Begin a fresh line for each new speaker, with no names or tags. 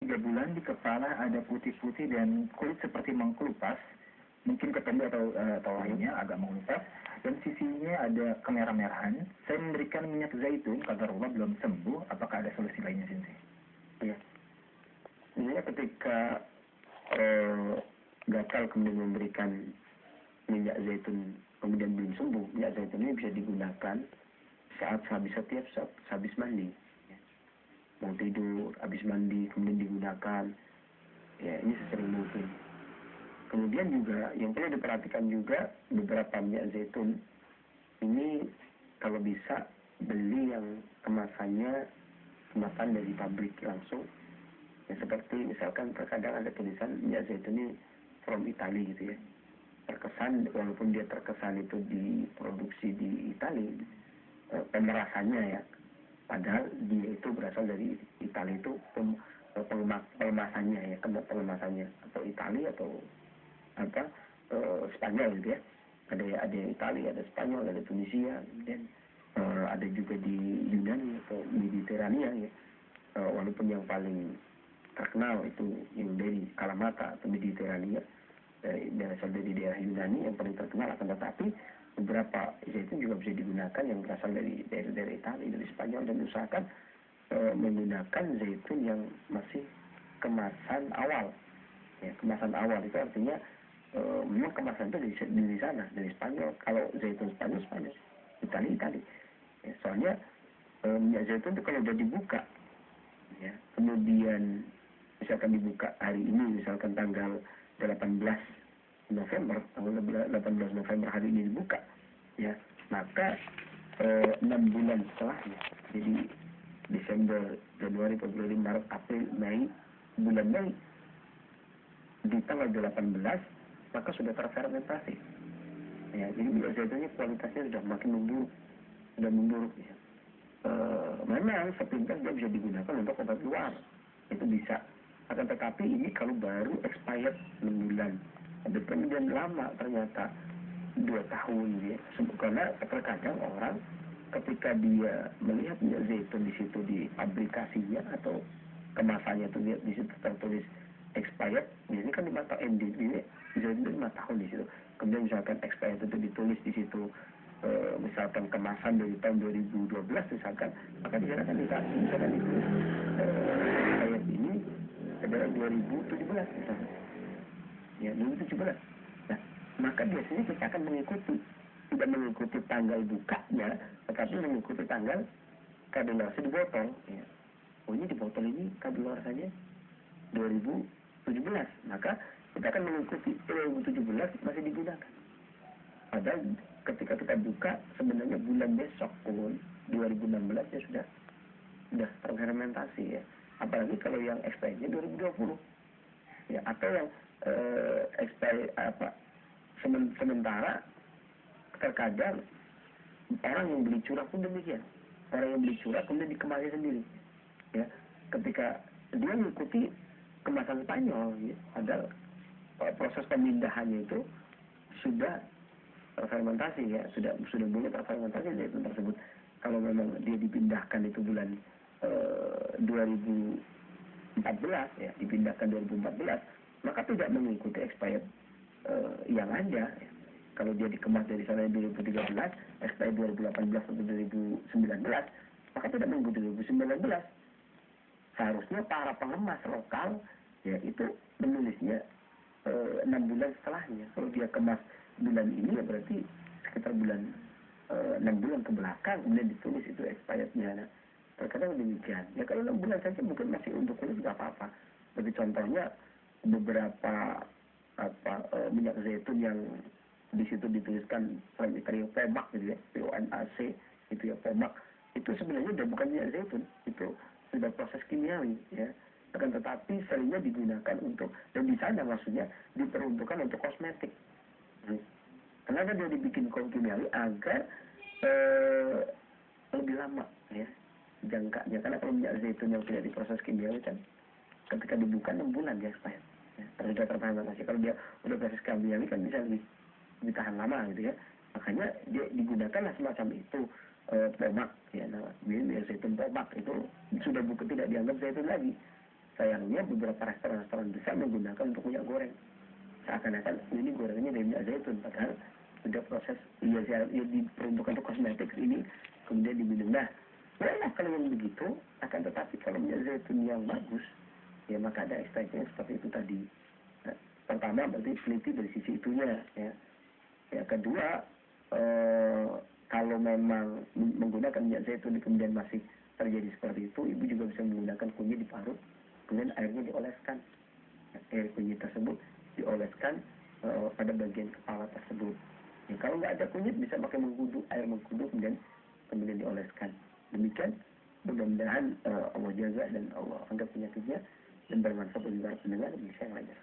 3 bulan di kepala ada putih-putih dan kulit seperti mengkelupas, mungkin ketemu atau lainnya agak mengelupas, dan sisinya ada kemerah-merahan. Saya memberikan minyak zaitun, qadarullah belum sembuh, apakah ada solusi lainnya sih?
Iya. Sebenarnya ketika gatal kemudian memberikan minyak zaitun kemudian belum sembuh, minyak zaitun ini bisa digunakan saat habis mandi. Mau tidur, habis mandi, kemudian digunakan. Ya, ini sesering mungkin. Kemudian juga, yang perlu diperhatikan juga, beberapa minyak zaitun, ini kalau bisa beli yang kemasan dari pabrik langsung. Ya, seperti misalkan terkadang ada tulisan minyak zaitun ini from Italy gitu ya. Terkesan, walaupun dia terkesan itu diproduksi di Italia, pemerasannya ya, padahal dia itu berasal dari Italia itu pelemasannya ya, pelemasannya atau Italia atau Spanyol gitu ya. Ada Italia, ada Spanyol, ada Tunisia, dan ada juga di Yunani atau Mediterania ya. Walaupun yang paling terkenal itu yang dari Kalamata atau Mediterania, berasal dari daerah Yunani yang paling terkenal, akan tetapi beberapa zaitun juga bisa digunakan yang berasal dari daerah Italia, dari Spanyol, dan usahakan menggunakan zaitun yang masih kemasan awal. Ya, kemasan awal itu artinya memang kemasan itu dari sana, dari Spanyol. Kalau zaitun Spanyol, Italia. Ya, soalnya minyak zaitun itu kalau udah dibuka, ya, kemudian misalkan dibuka hari ini, misalkan tanggal 18 November, hari ini dibuka, ya, maka 6 bulan setelahnya, jadi Desember, Januari, Februari, Maret, April, Mei, bulan Mei, di tanggal 18 maka sudah terfermentasi. Ya, jadi minyak zaitunnya kualitasnya sudah makin memburuk ya. Memang sepintas dia bisa digunakan untuk obat luar, itu bisa. Akan tetapi ini kalau baru expired 6 bulan, ada kemudian lama ternyata 2 tahun ya. Karena terkadang orang ketika dia melihat minyak zaitun di situ di aplikasinya atau kemasannya itu lihat di situ tertulis expired, ini kan 5 tahun, ini zaitun 5 tahun di situ. Kemudian misalkan expired itu ditulis di situ, misalkan kemasan dari tahun 2012 misalkan, maka misalkan itu expired ini adalah 2017 misalkan. Ya, 2017. Nah, maka biasanya kita akan tidak mengikuti tanggal bukanya, tetapi mengikuti tanggal kadaluarsa di botol. Ya. Oh, ini di botol ini kadaluarsanya 2017, maka kita akan mengikuti 2017 masih digunakan. Padahal ketika kita buka sebenarnya bulan besok pun 2016 ya sudah terfermentasi ya. Apalagi kalau yang expirednya 2020 ya, atau yang expired sementara terkadang orang yang beli curah pun demikian. Orang yang beli curah kemudian dikemasnya sendiri ya, ketika dia mengikuti kemasan Spanyol ya, padahal proses pemindahannya itu sudah terfermentasi ya, sudah boleh terfermentasi zaitun tersebut. Kalau memang dia dipindahkan itu bulan 2014 ya, dipindahkan 2014, maka tidak mengikuti expired yang ada ya. Kalau dia dikemas dari sana 2013, expired 2018 atau 2019, maka tidak mengikuti 2019. Seharusnya para pengemas lokal ya itu menulisnya 6 bulan setelahnya. Kalau dia kemas bulan ini ya berarti sekitar bulan 6 bulan ke belakang kemudian ditulis itu expirednya. Nah, terkadang demikian. Ya kalau 6 bulan saja mungkin masih untuk kulit nggak apa-apa. Seperti contohnya beberapa minyak zaitun yang di situ dituliskan Pomac gitu ya, POMAC itu ya, Pomac itu sebenarnya udah bukan minyak zaitun, itu sudah proses kimiawi ya. Akan tetapi seringnya digunakan untuk, dan di sana maksudnya diperuntukkan untuk kosmetik. Kenapa dia dibikin kimiawi? Agar lebih lama ya jangkanya. Karena kalau minyak zaitun yang tidak diproses kimiawi kan ketika dibuka 6 bulan dia expired ya, sudah terfermentasi. Kalau dia udah proses kimiawi kan bisa lebih tahan lama gitu ya. Makanya dia digunakanlah semacam itu Pomac ya, minyak zaitun Pomac itu sudah tidak dianggap zaitun lagi sayangnya beberapa restoran-restoran besar menggunakan untuk minyak goreng. Seakan-akan ini gorengannya dari minyak zaitun, padahal sudah proses ya diperuntukkan untuk kosmetik ini kemudian diminum. Nah, boleh kalau yang begitu, akan tetapi kalau minyak zaitun yang bagus, ya maka ada ekstraknya seperti itu tadi. Nah, pertama berarti teliti dari sisi itunya, ya. Ya kedua, kalau memang menggunakan minyak zaitun kemudian masih terjadi seperti itu, ibu juga bisa menggunakan kunyit diparut, kemudian airnya dioleskan. Air kunyit tersebut dioleskan pada bagian kepala tersebut. Ya, kalau nggak ada kunyit bisa pakai mengkudu, air mengkudu kemudian dioleskan. Demikian mudah-mudahan Allah jaga dan Allah anggap penyakitnya dan bermanfaat bagi para pendengar. Bisa yang lainnya.